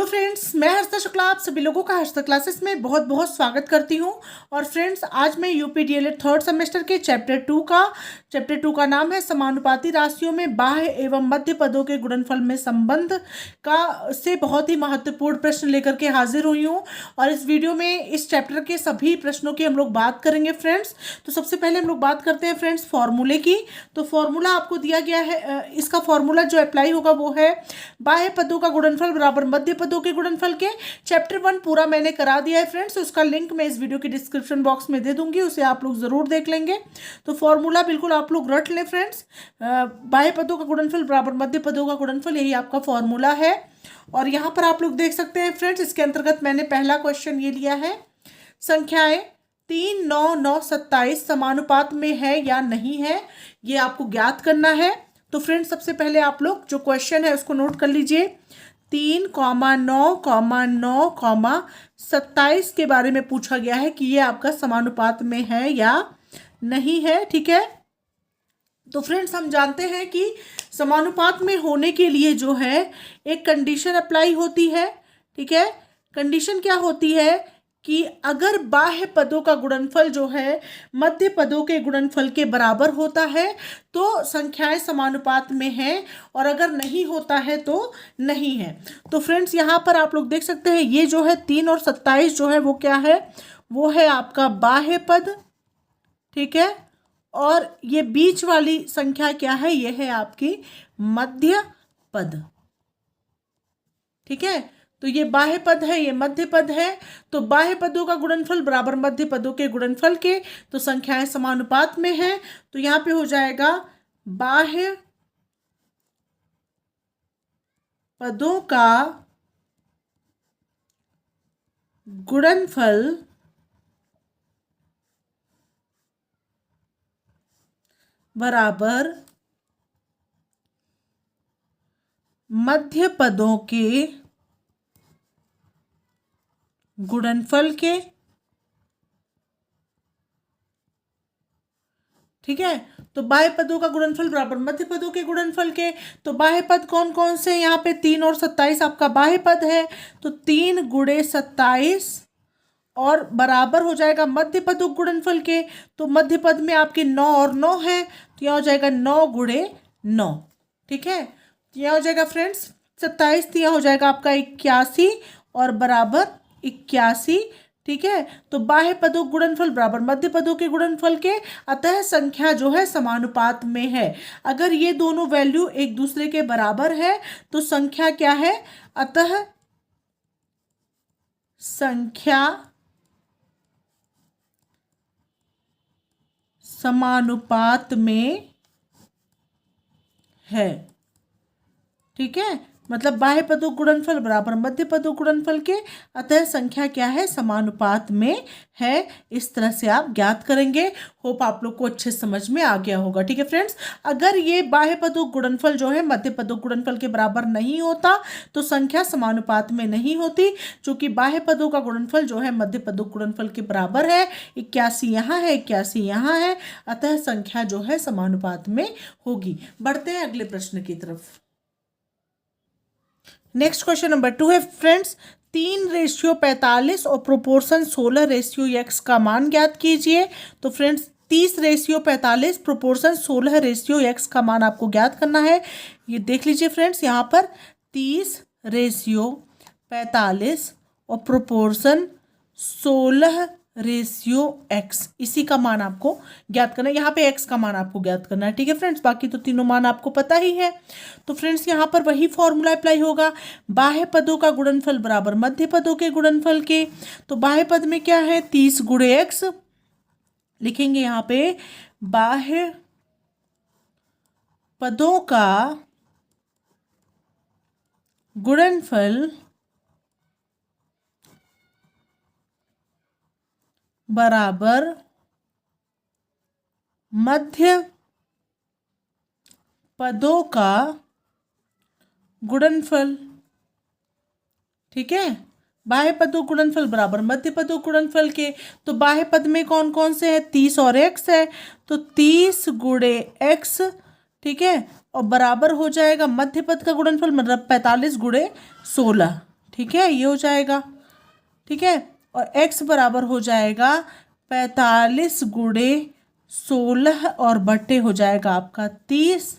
Hello friends, मैं हर्षिता शुक्ला आप सभी लोगों का हर्षिता क्लासेस में बहुत बहुत स्वागत करती हूं। और फ्रेंड्स, आज मैं यूपी डीएलएड थर्ड सेमेस्टर के चैप्टर टू का नाम है समानुपाती राशियों में बाह्य एवं मध्य पदों के गुणनफल में संबंध का से बहुत ही महत्वपूर्ण प्रश्न लेकर के हाजिर हुई हूँ। और इस वीडियो में इस चैप्टर के सभी प्रश्नों की हम लोग बात करेंगे फ्रेंड्स। तो सबसे पहले हम लोग बात करते हैं फ्रेंड्स फॉर्मूले की। तो फॉर्मूला आपको दिया गया है, इसका फॉर्मूला जो अप्लाई होगा वो है बाह्य पदों का गुणनफल बराबर मध्य पदों के गुणनफल के। चैप्टर 1 पूरा मैंने करा दिया है फ्रेंड्स, उसका लिंक मैं इस वीडियो के डिस्क्रिप्शन बॉक्स में दे दूंगी, उसे आप लोग जरूर देख लेंगे। तो फॉर्मूला बिल्कुल आप लोग रट लें फ्रेंड्स। बाह्य पदों का गुणनफल बराबर मध्य पदों का गुणनफल, यही आपका फॉर्मूला है। और यहाँ पर आप लोग देख सकते हैं फ्रेंड्स, इसके अंतर्गत मैंने पहला क्वेश्चन ये लिया है, संख्याएं 3, 9, 9, 27 समानुपात में है या नहीं है, ये आपको ज्ञात करना है। तो फ्रेंड्स, सबसे पहले आप लोग जो क्वेश्चन है उसको नोट कर लीजिए। 3, 9, 9, 27 के बारे में पूछा गया है कि ये आपका समानुपात में है या नहीं है। ठीक है, तो फ्रेंड्स हम जानते हैं कि समानुपात में होने के लिए जो है एक कंडीशन अप्लाई होती है। ठीक है, कंडीशन क्या होती है कि अगर बाह्य पदों का गुणनफल जो है मध्य पदों के गुणनफल के बराबर होता है तो संख्याएं समानुपात में हैं, और अगर नहीं होता है तो नहीं है। तो फ्रेंड्स, यहाँ पर आप लोग देख सकते हैं ये जो है 3 और 27 जो है वो क्या है, वो है आपका बाह्य पद। ठीक है, और ये बीच वाली संख्या क्या है, ये है आपकी मध्य पद। ठीक है, तो ये बाह्य पद है, ये मध्य पद है। तो बाह्य पदों का गुणनफल बराबर मध्य पदों के गुणनफल के, तो संख्याएं समानुपात में हैं। तो यहाँ पे हो जाएगा बाह्य पदों का गुणनफल बराबर मध्य पदों के गुणनफल के। ठीक है, तो बाह्य पदों का गुणनफल बराबर मध्य पदों के गुणनफल के। तो बाह्य पद कौन कौन से, यहाँ पे 3 और 27 आपका बाह्य पद है, तो 3 गुणे 27 और बराबर हो जाएगा मध्य पदों के गुणनफल के। तो मध्य पद में आपके 9 और 9 है, तो यहाँ हो जाएगा 9 गुणे 9। ठीक है, तो यहाँ हो जाएगा फ्रेंड्स 27, तो यहाँ हो जाएगा आपका 81 और बराबर 81। ठीक है, तो बाह्य पदों गुणनफल बराबर मध्य पदों के गुणनफल के, अतः संख्या जो है समानुपात में है। अगर ये दोनों वैल्यू एक दूसरे के बराबर है तो संख्या क्या है, अतः संख्या समानुपात में है। ठीक है, मतलब बाह्य पदों गुणनफल बराबर मध्य पदों गुणनफल के, अतः संख्या क्या है, समानुपात में है। इस तरह से आप ज्ञात करेंगे। होप आप लोग को अच्छे समझ में आ गया होगा। ठीक है फ्रेंड्स, अगर ये बाह्य पदों गुणनफल जो है मध्य पदों गुणनफल के बराबर नहीं होता तो संख्या समानुपात में नहीं होती, क्योंकि बाह्य पदों का गुणनफल जो है मध्य पदों गुणनफल के बराबर है। 81 यहाँ है, 81 यहाँ है, अतः संख्या जो है समानुपात में होगी। बढ़ते हैं अगले प्रश्न की तरफ। नेक्स्ट क्वेश्चन नंबर 2 है फ्रेंड्स, 3:45 और प्रोपोर्शन 16:x का मान ज्ञात कीजिए। तो फ्रेंड्स 30:45 प्रोपोर्शन 16:x का मान आपको ज्ञात करना है। ये देख लीजिए फ्रेंड्स, यहाँ पर 30:45 और प्रोपोर्शन 16:x, इसी का मान आपको ज्ञात करना है। यहाँ पे x का मान आपको ज्ञात करना है। ठीक है फ्रेंड्स, बाकी तो तीनों मान आपको पता ही है। तो फ्रेंड्स, यहाँ पर वही फॉर्मूला अप्लाई होगा, बाह्य पदों का गुणनफल बराबर मध्य पदों के गुणनफल के। तो बाह्य पद में क्या है, 30 गुणे x लिखेंगे। यहाँ पे बाह्य पदों का गुणनफल बराबर मध्य पदों का गुणनफल। ठीक है, बाह्य पदों गुणनफल बराबर मध्य पदों गुणनफल के। तो बाह्य पद में कौन कौन से है, 30 और x है, तो 30 गुणे x। ठीक है, और बराबर हो जाएगा मध्य पद का गुणनफल मतलब 45 गुणे 16। ठीक है, ये हो जाएगा। ठीक है, और x बराबर हो जाएगा 45 गुणे 16 और बटे हो जाएगा आपका 30।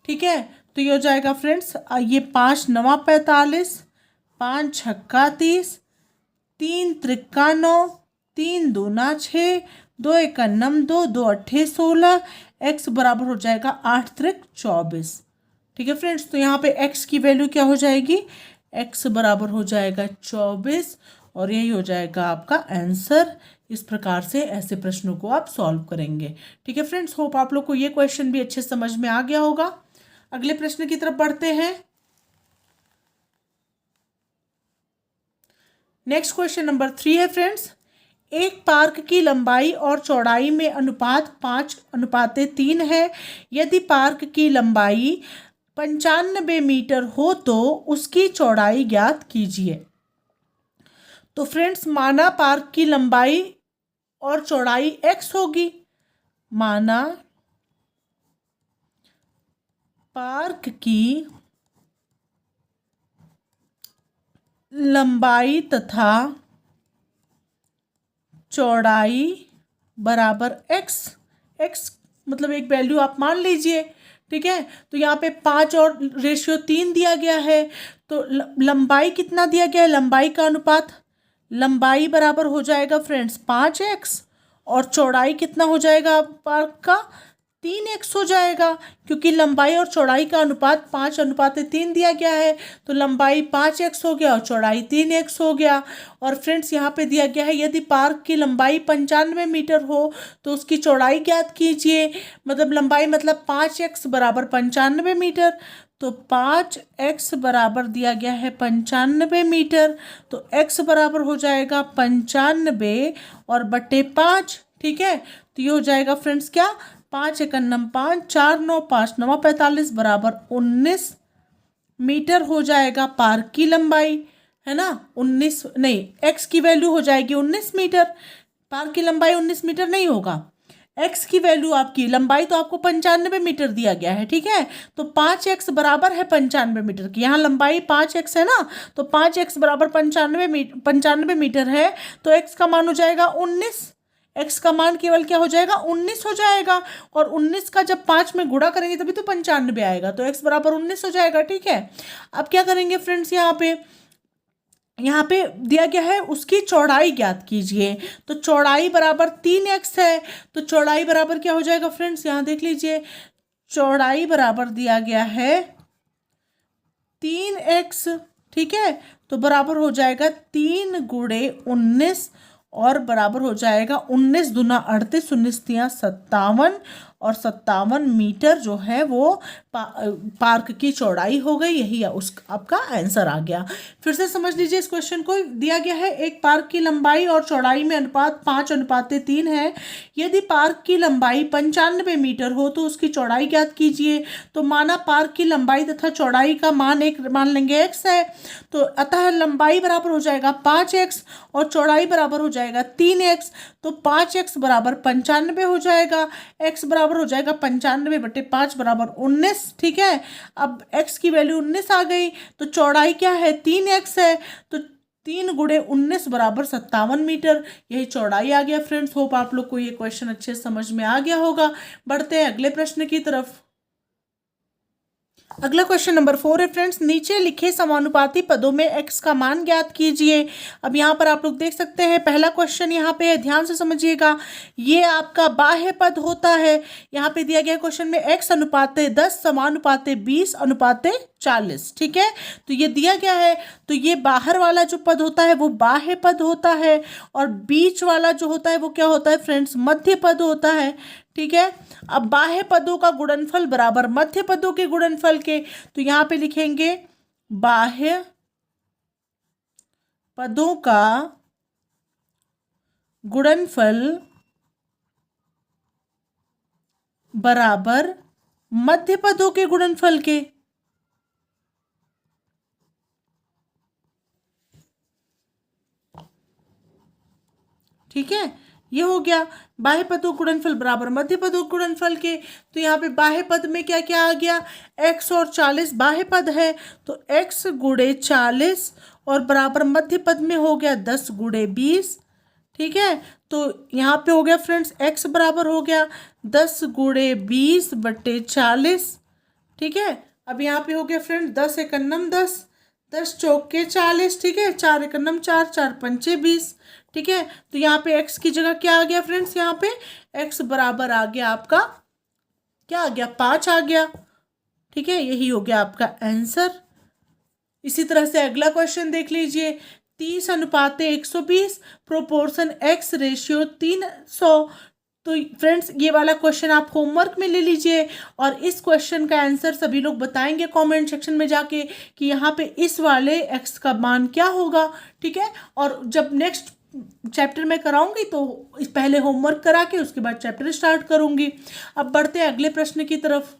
ठीक है, तो ये हो जाएगा फ्रेंड्स, ये 5 नवा 45, 5 छक्का 30, 3 त्रिक्का 9, 3 दूना 6, 2 एका नम 2, 2 अट्ठे 16, x बराबर हो जाएगा 8 त्रिक 24। ठीक है फ्रेंड्स, तो यहाँ पे x की वैल्यू क्या हो जाएगी, x बराबर हो जाएगा 24 और यही हो जाएगा आपका आंसर। इस प्रकार से ऐसे प्रश्नों को आप सॉल्व करेंगे। ठीक है फ्रेंड्स, होप आप लोग को ये क्वेश्चन भी अच्छे समझ में आ गया होगा। अगले प्रश्न की तरफ बढ़ते हैं। नेक्स्ट क्वेश्चन नंबर 3 है फ्रेंड्स, एक पार्क की लंबाई और चौड़ाई में अनुपात 5:3 है। यदि पार्क की लंबाई 95 मीटर हो तो उसकी चौड़ाई ज्ञात कीजिए। तो फ्रेंड्स, माना पार्क की लंबाई और चौड़ाई x होगी, माना पार्क की लंबाई तथा चौड़ाई बराबर x मतलब एक वैल्यू आप मान लीजिए। ठीक है, तो यहाँ पे 5 और रेशियो 3 दिया गया है, तो लंबाई कितना दिया गया है, लंबाई का अनुपात, लंबाई बराबर हो जाएगा फ्रेंड्स 5x और चौड़ाई कितना हो जाएगा पार्क का, 3x हो जाएगा, क्योंकि लंबाई और चौड़ाई का अनुपात 5:3 दिया गया है, तो लंबाई 5x हो गया और चौड़ाई 3x हो गया। और फ्रेंड्स, यहाँ पे दिया गया है यदि पार्क की लंबाई 95 मीटर हो तो उसकी चौड़ाई ज्ञात कीजिए। मतलब लंबाई मतलब 5x बराबर 95 मीटर, तो 5x बराबर दिया गया है 95 मीटर, तो x बराबर हो जाएगा 95 और बटे 5। ठीक है, तो ये हो जाएगा फ्रेंड्स क्या, 5 एका नम 5, 4 9 5 9 45 बराबर 19 मीटर हो जाएगा पार्क की लंबाई, है ना। 19 नहीं, x की वैल्यू हो जाएगी 19 मीटर, पार्क की लंबाई 19 मीटर नहीं होगा। x की वैल्यू आपकी, लंबाई तो आपको 95 मीटर दिया गया है। ठीक है, तो 5x बराबर है 95 मीटर की, यहाँ लंबाई 5x है ना, तो 5x बराबर 95 मीटर है, तो x का मान हो जाएगा 19। x का मान केवल क्या हो जाएगा, 19 हो जाएगा, और 19 का जब 5 में गुणा करेंगे तभी तो 95 आएगा, तो x बराबर 19 हो जाएगा। ठीक है, अब क्या करेंगे फ्रेंड्स, यहाँ पे दिया गया है उसकी चौड़ाई ज्ञात कीजिए, तो चौड़ाई बराबर 3x है, तो चौड़ाई बराबर क्या हो जाएगा फ्रेंड्स, यहाँ देख लीजिए, चौड़ाई बराबर दिया गया है 3x। ठीक है, तो बराबर हो जाएगा 3 गुणे 19 और बराबर हो जाएगा 19 दूना 38, 19 तिया 57 और 57 मीटर जो है वो पार्क की चौड़ाई हो गई। यही उस आपका आंसर आ गया। फिर से समझ लीजिए इस क्वेश्चन को, दिया गया है एक पार्क की लंबाई और चौड़ाई में अनुपात 5:3 है। यदि पार्क की लंबाई 95 मीटर हो तो उसकी चौड़ाई ज्ञात कीजिए। तो माना पार्क की लंबाई तथा चौड़ाई का मान एक मान लेंगे x है, तो अतः लंबाई बराबर हो जाएगा 5x और चौड़ाई बराबर हो जाएगा 3x, तो 5x बराबर 95 हो जाएगा, x बराबर हो जाएगा 95 बटे 5 बराबर 19। ठीक है, अब x की वैल्यू 19 आ गई, तो चौड़ाई क्या है, 3x है, तो 3 गुणे 19 बराबर 57 मीटर, यही चौड़ाई आ गया। फ्रेंड्स, होप आप लोग को ये क्वेश्चन अच्छे समझ में आ गया होगा। बढ़ते हैं अगले प्रश्न की तरफ। अगला क्वेश्चन नंबर 4 है फ्रेंड्स, नीचे लिखे समानुपाती पदों में x का मान ज्ञात कीजिए। अब यहाँ पर आप लोग देख सकते हैं पहला क्वेश्चन यहाँ पे है, ध्यान से समझिएगा, ये आपका बाह्य पद होता है। यहाँ पे दिया गया क्वेश्चन में x अनुपाते 10 समानुपाते 20 अनुपाते 40। ठीक है, तो ये दिया गया है, तो ये बाहर वाला जो पद होता है वो बाह्य पद होता है, और बीच वाला जो होता है वो क्या होता है फ्रेंड्स, मध्य पद होता है। ठीक है, अब बाह्य पदों का गुणनफल बराबर मध्य पदों के गुणनफल के, तो यहाँ पे लिखेंगे बाह्य पदों का गुणनफल बराबर मध्य पदों के गुणनफल के। ठीक है, ये हो गया बाह्य पदों का गुणनफल बराबर मध्य पदों के गुणनफल के। तो यहाँ पे बाह्य पद में क्या क्या आ गया, x और 40 बाह्य पद है, तो x गुणे 40 और बराबर मध्य पद में हो गया 10 गुणे 20। ठीक है, तो यहाँ पे हो गया फ्रेंड्स x बराबर हो गया 10 गुणे 20 बट्टे 40। ठीक है, अब यहाँ पे हो गया फ्रेंड 10 एकन्नम 10, 10 चौके 40। ठीक है, 4 एकन्नम 4, 4 पंचे 20। ठीक है, तो यहाँ पे x की जगह क्या आ गया फ्रेंड्स, यहाँ पे x बराबर आ गया आपका, क्या आ गया, 5 आ गया। ठीक है, यही हो गया आपका आंसर। इसी तरह से अगला क्वेश्चन देख लीजिए, 30:120 प्रोपोर्शन x रेशियो 300। तो फ्रेंड्स ये वाला क्वेश्चन आप होमवर्क में ले लीजिए और इस क्वेश्चन का आंसर सभी लोग बताएंगे कमेंट सेक्शन में जाके कि यहाँ पे इस वाले x का मान क्या होगा। ठीक है, और जब नेक्स्ट चैप्टर में कराऊंगी तो इस पहले होमवर्क करा के उसके बाद चैप्टर स्टार्ट करूंगी। अब बढ़ते हैं अगले प्रश्न की तरफ।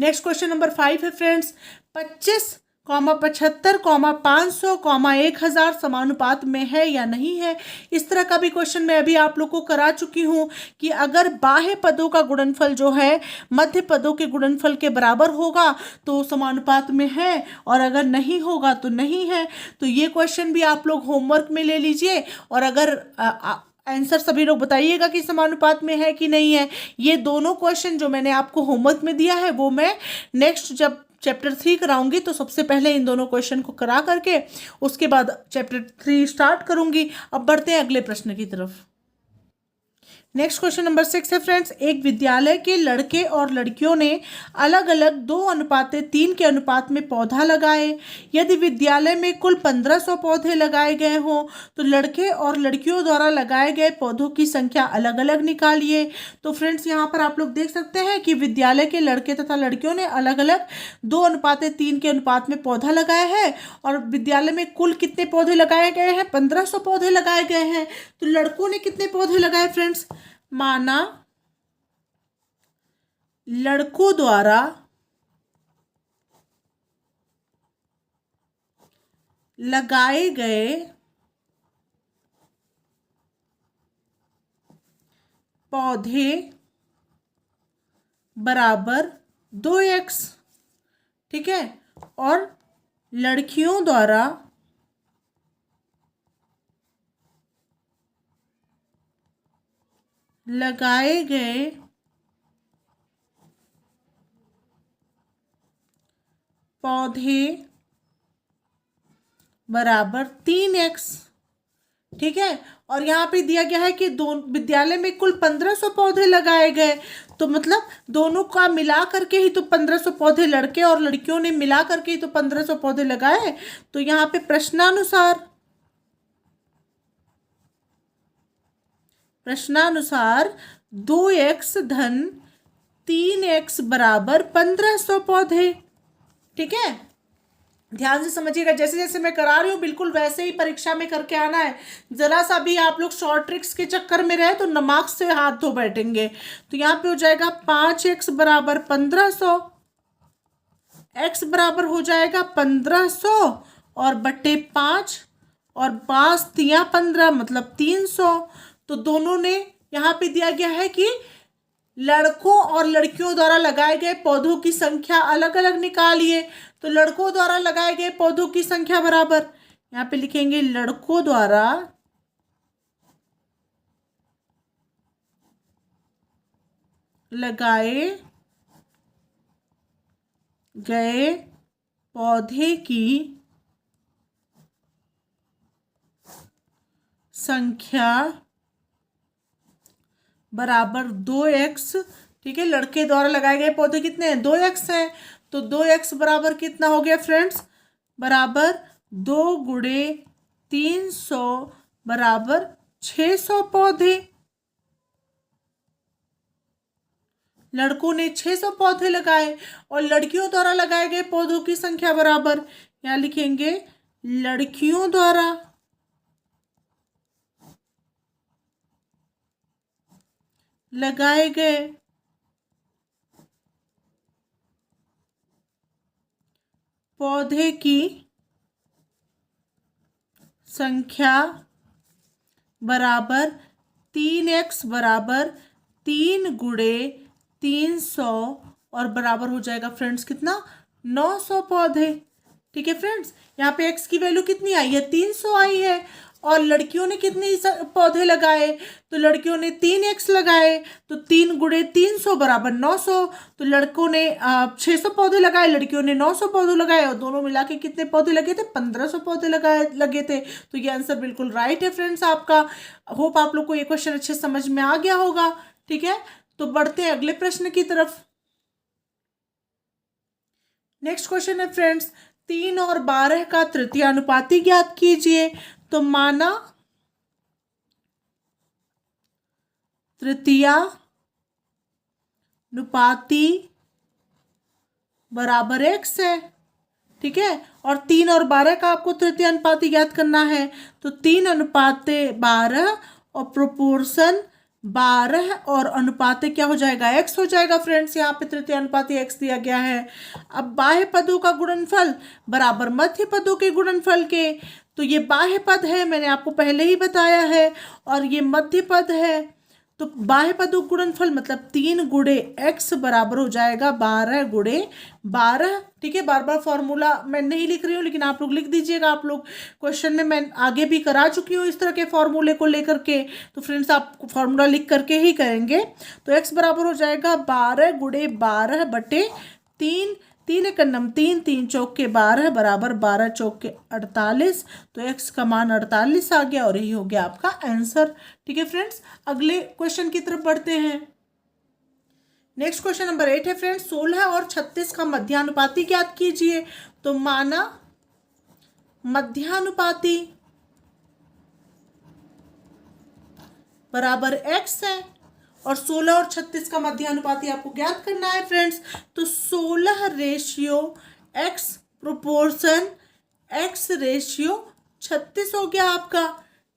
नेक्स्ट क्वेश्चन नंबर 5 है फ्रेंड्स, 25, 75, 500, 1000 समानुपात में है या नहीं है। इस तरह का भी क्वेश्चन मैं अभी आप लोग को करा चुकी हूँ कि अगर बाह्य पदों का गुणनफल जो है मध्य पदों के गुणनफल के बराबर होगा तो समानुपात में है, और अगर नहीं होगा तो नहीं है। तो ये क्वेश्चन भी आप लोग होमवर्क में ले लीजिए और अगर आंसर सभी लोग बताइएगा कि समानुपात में है कि नहीं है। ये दोनों क्वेश्चन जो मैंने आपको होमवर्क में दिया है वो मैं नेक्स्ट जब चैप्टर 3 कराऊंगी तो सबसे पहले इन दोनों क्वेश्चन को करा करके उसके बाद चैप्टर 3 स्टार्ट करूंगी। अब बढ़ते हैं अगले प्रश्न की तरफ। नेक्स्ट क्वेश्चन नंबर 6 है फ्रेंड्स, एक विद्यालय के लड़के और लड़कियों ने अलग अलग 2:3 के अनुपात में पौधा लगाए। यदि विद्यालय में कुल 1500 पौधे लगाए गए हों तो लड़के और लड़कियों द्वारा लगाए गए पौधों की संख्या अलग अलग निकालिए। तो फ्रेंड्स यहाँ पर आप लोग देख सकते हैं कि विद्यालय के लड़के तथा लड़कियों ने अलग अलग 2:3 के अनुपात में पौधा लगाया है और विद्यालय में कुल कितने पौधे लगाए गए हैं, 1500 पौधे लगाए गए हैं। तो लड़कों ने कितने पौधे लगाए फ्रेंड्स, माना लड़कों द्वारा लगाए गए पौधे बराबर 2x। ठीक है, और लड़कियों द्वारा लगाए गए पौधे बराबर 3x। ठीक है, और यहाँ पे दिया गया है कि विद्यालय में कुल 1500 पौधे लगाए गए, तो मतलब दोनों का मिला करके ही तो 1500 पौधे, लड़के और लड़कियों ने मिला करके ही तो 1500 पौधे लगाए। तो यहाँ पे प्रश्नानुसार 2x धन 3x बराबर 1500 पौधे। ठीक है, ध्यान से समझिएगा, जैसे जैसे मैं करा रही हूँ बिल्कुल वैसे ही परीक्षा में करके आना है। जरा सा भी आप लोग शॉर्ट ट्रिक्स के चक्कर में रहे तो नमक से हाथ धो बैठेंगे। तो यहाँ पे हो जाएगा 5x बराबर 1500, x बराबर हो जाएगा 1500 और बट्टे 5 और 5 तिया 15 मतलब 300। तो दोनों ने यहाँ पे दिया गया है कि लड़कों और लड़कियों द्वारा लगाए गए पौधों की संख्या अलग अलग निकालिए। तो लड़कों द्वारा लगाए गए पौधों की संख्या बराबर, यहाँ पे लिखेंगे लड़कों द्वारा लगाए गए पौधे की संख्या बराबर 2x। ठीक है, लड़के द्वारा लगाए गए पौधे कितने हैं, 2x हैं। तो 2x बराबर कितना हो गया फ्रेंड्स, बराबर 2 गुणे 300 बराबर 600 पौधे। लड़कों ने 600 पौधे लगाए और लड़कियों द्वारा लगाए गए पौधों की संख्या बराबर, यहाँ लिखेंगे लड़कियों द्वारा लगाए गए पौधे की संख्या बराबर 3x बराबर 3 × 300 और बराबर हो जाएगा फ्रेंड्स कितना, 900 पौधे। ठीक है फ्रेंड्स, यहाँ पे x की वैल्यू कितनी आई है, 300 आई है। और लड़कियों ने कितने पौधे लगाए, तो लड़कियों ने 3x लगाए, तो 3 × 300 बराबर 900। तो लड़कों ने 600 पौधे लगाए, लड़कियों ने 900 पौधे लगाए, और दोनों मिला के कितने पौधे लगे थे, 1500 पौधे लगे थे। तो ये आंसर बिल्कुल राइट है फ्रेंड्स आपका। होप आप लोग को ये क्वेश्चन अच्छे समझ में आ गया होगा। ठीक है, तो बढ़ते हैं अगले प्रश्न की तरफ। नेक्स्ट क्वेश्चन है फ्रेंड्स, 3 और 12 का तृतीयानुपाती ज्ञात कीजिए। तो माना तृतीयानुपाती बराबर x है। ठीक है, और 3 और 12 का आपको तृतीयानुपाती ज्ञात करना है। तो 3:12 और प्रोपोर्शन 12 और अनुपात क्या हो जाएगा, x हो जाएगा फ्रेंड्स। यहाँ पे तृतीयानुपाती x दिया गया है। अब बाह्य पदों का गुणनफल बराबर मध्य पदों के गुणनफल के। तो ये बाह्य पद है, मैंने आपको पहले ही बताया है, और ये मध्य पद है। तो बाह्य पदों गुणनफल मतलब 3 × x बराबर हो जाएगा 12 × 12। ठीक है, बार बार फॉर्मूला मैं नहीं लिख रही हूँ, लेकिन आप लोग लिख दीजिएगा। आप लोग क्वेश्चन में मैं आगे भी करा चुकी हूँ इस तरह के फॉर्मूले को लेकर के। तो फ्रेंड्स आप फॉर्मूला लिख करके ही करेंगे। तो x बराबर हो जाएगा 12 × 12 बटे 3। 3 × 3, 3 चौके 12 बराबर 12 चौके 48। तो x का मान 48 आ गया, और यही हो गया आपका आंसर। ठीक है फ्रेंड्स, अगले क्वेश्चन की तरफ बढ़ते हैं। नेक्स्ट क्वेश्चन नंबर 8 है फ्रेंड्स, 16 और 36 का मध्यानुपाती ज्ञात कीजिए। तो माना मध्यानुपाती बराबर x है, और 16 और 36 का मध्यानुपाती आपको ज्ञात करना है फ्रेंड्स। तो 16:x प्रोपोर्शन x:36 हो गया आपका।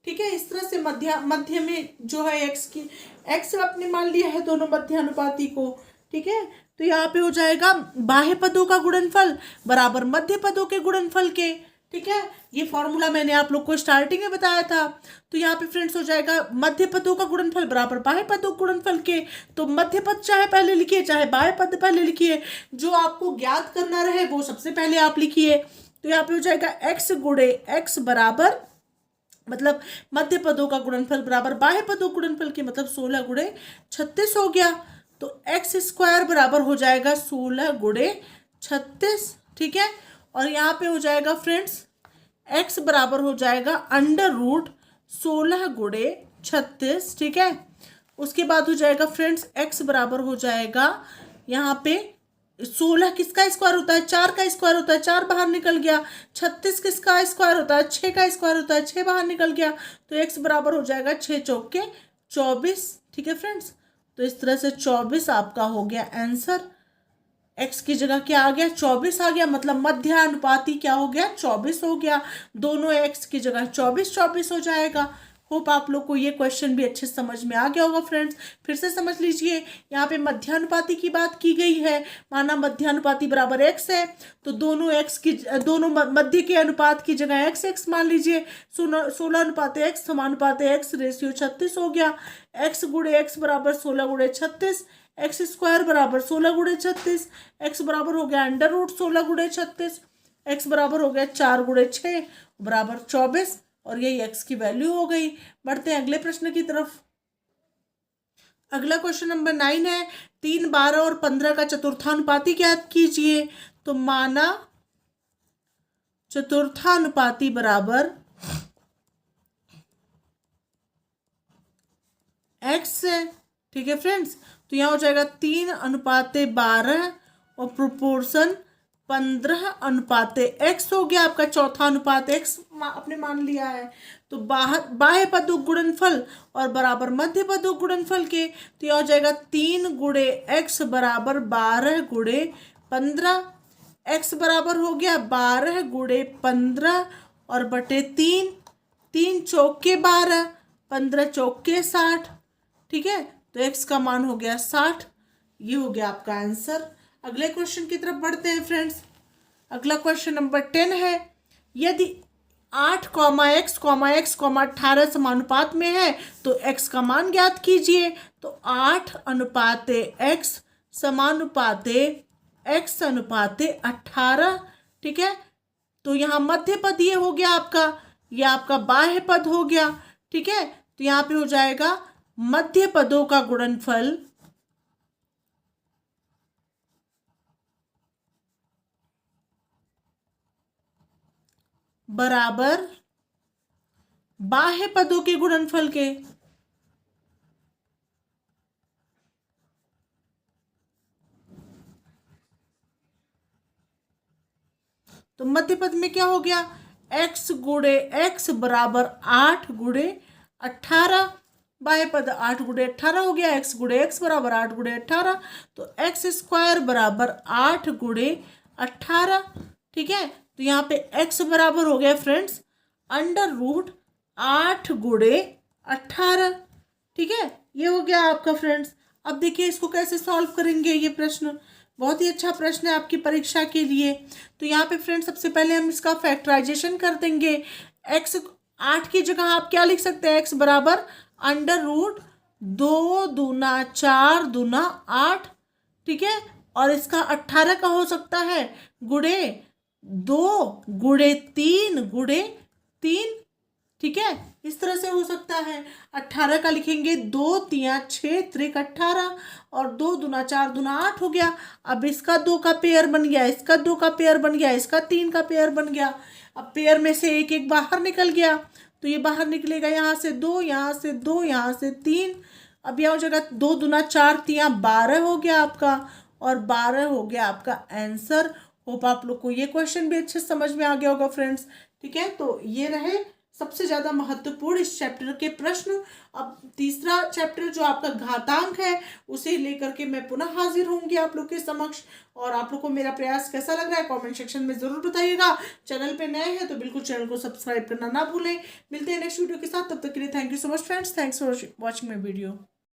ठीक है, इस तरह से मध्य में जो है x आपने मान लिया है दोनों मध्यानुपाती को। ठीक है, तो यहाँ पे हो जाएगा बाह्य पदों का गुणनफल बराबर मध्य पदों के गुणनफल के। ठीक है, ये फॉर्मूला मैंने आप लोग को स्टार्टिंग में बताया था। तो यहाँ पे फ्रेंड्स हो जाएगा मध्य पदों का गुणनफल बराबर बाह्य पदों के गुणनफल के। तो मध्य पद चाहे पहले लिखिए, चाहे बाह्य पद पहले लिखिए, जो आपको ज्ञात करना रहे वो सबसे पहले आप लिखिए। तो यहाँ पे हो जाएगा x × x बराबर, मतलब मध्य पदों का गुणनफल बराबर बाह्य पदों गुणनफल के, मतलब 16 × 36 हो गया। तो x² बराबर हो जाएगा 16 × 36। ठीक है, और यहाँ पे हो जाएगा फ्रेंड्स x बराबर हो जाएगा √16 × 36। ठीक है, उसके बाद हो जाएगा फ्रेंड्स x बराबर हो जाएगा यहाँ पे 16 किसका स्क्वायर होता है, 4 का स्क्वायर होता है, 4 बाहर निकल गया। 36 किसका स्क्वायर होता है, 6 का स्क्वायर होता है, 6 बाहर निकल गया। तो x बराबर हो जाएगा 6 चौके 24। ठीक है फ्रेंड्स, तो इस तरह से 24 आपका हो गया आंसर। x की जगह क्या आ गया, 24 आ गया, मतलब मध्यानुपाती क्या हो गया, 24 हो गया। दोनों x की जगह 24 24 हो जाएगा। होप आप लोग को ये क्वेश्चन भी अच्छे समझ में आ गया होगा फ्रेंड्स। फिर से समझ लीजिए, यहाँ पे मध्यानुपाती की बात की गई है। माना मध्यानुपाती बराबर x है, तो दोनों मध्य के अनुपात की जगह x मान लीजिए। 16:x समानुपाते x रेशियो 36 हो गया। x × x बराबर 16 × 36, x² बराबर 16 × 36, x बराबर हो गया √16 × 36, x बराबर हो गया 4 × 6 बराबर 24, और यही x की वैल्यू हो गई। बढ़ते हैं अगले प्रश्न की तरफ। अगला क्वेश्चन नंबर 9 है, 3, 12 और 15 का चतुर्थानुपाती ज्ञात कीजिए। तो माना चतुर्थानुपाती बराबर x है। ठीक है फ्रेंड्स, तो यहाँ हो जाएगा 3:12 और प्रोपोर्शन 15:x हो गया आपका। चौथा अनुपात x आपने मान लिया है। तो बाह्य पदों गुणनफल और बराबर मध्य पदों गुणनफल के। तो यह हो जाएगा 3 × x बराबर 12 × 15। x बराबर हो गया 12 × 15 और बटे 3। 3 चौके 12, 15 चौके 60। ठीक है, तो x का मान हो गया 60। ये हो गया आपका आंसर। अगले क्वेश्चन की तरफ बढ़ते हैं फ्रेंड्स। अगला क्वेश्चन नंबर 10 है, यदि 8,x,18 समानुपात में है तो x का मान ज्ञात कीजिए। तो 8:x समानुपाते x अनुपाते 18। ठीक है, तो यहाँ मध्य पद ये हो गया आपका, ये आपका बाह्य पद हो गया। ठीक है, तो यहाँ पे हो जाएगा मध्य पदों का गुणनफल बराबर बाह्य पदों के गुणनफल के। तो मध्य पद में क्या हो गया, x गुणे x बराबर 8 गुणे 18। बाह्य पद 8 गुणे 18 हो गया, x गुणे x बराबर 8 गुणे 18। तो x स्क्वायर बराबर 8 गुणे 18। ठीक है, तो यहाँ पे x बराबर हो गया फ्रेंड्स √8 गुणे 18। ठीक है, ये हो गया आपका फ्रेंड्स। अब देखिए इसको कैसे सॉल्व करेंगे, ये प्रश्न बहुत ही अच्छा प्रश्न है आपकी परीक्षा के लिए। तो यहाँ पे फ्रेंड्स सबसे पहले हम इसका फैक्टराइजेशन कर देंगे। x 8 की जगह आप क्या लिख सकते हैं, x बराबर √2 दूना 4 दूना 8। ठीक है, और इसका 18 का हो सकता है गुणे 2 गुणे 3 गुणे 3। ठीक है, इस तरह से हो सकता है। 18 का लिखेंगे 2 3 6 त्रिक 18 और 2 दूना 4 दूना 8 हो गया। अब इसका 2 का पेयर बन गया, इसका 2 का पेयर बन गया, इसका 3 का पेयर बन गया। अब पेयर में से एक एक बाहर निकल गया, तो ये बाहर निकलेगा यहाँ से 2, यहाँ से 2, यहाँ से 3। अब यह हो जाएगा 2 दूना 4 3 12 हो गया आपका, और 12 हो गया आपका आंसर। होप आप लोग को ये क्वेश्चन भी अच्छे समझ में आ गया होगा फ्रेंड्स। ठीक है, तो ये रहे सबसे ज़्यादा महत्वपूर्ण इस चैप्टर के प्रश्न। अब तीसरा चैप्टर जो आपका घातांक है उसे लेकर के मैं पुनः हाजिर होंगी आप लोग के समक्ष। और आप लोग को मेरा प्रयास कैसा लग रहा है कमेंट सेक्शन में ज़रूर बताइएगा। चैनल पे नए हैं तो बिल्कुल चैनल को सब्सक्राइब करना ना भूलें। मिलते हैं नेक्स्ट वीडियो के साथ, तब तक के लिए thank you so much friends. Thanks for watching my video.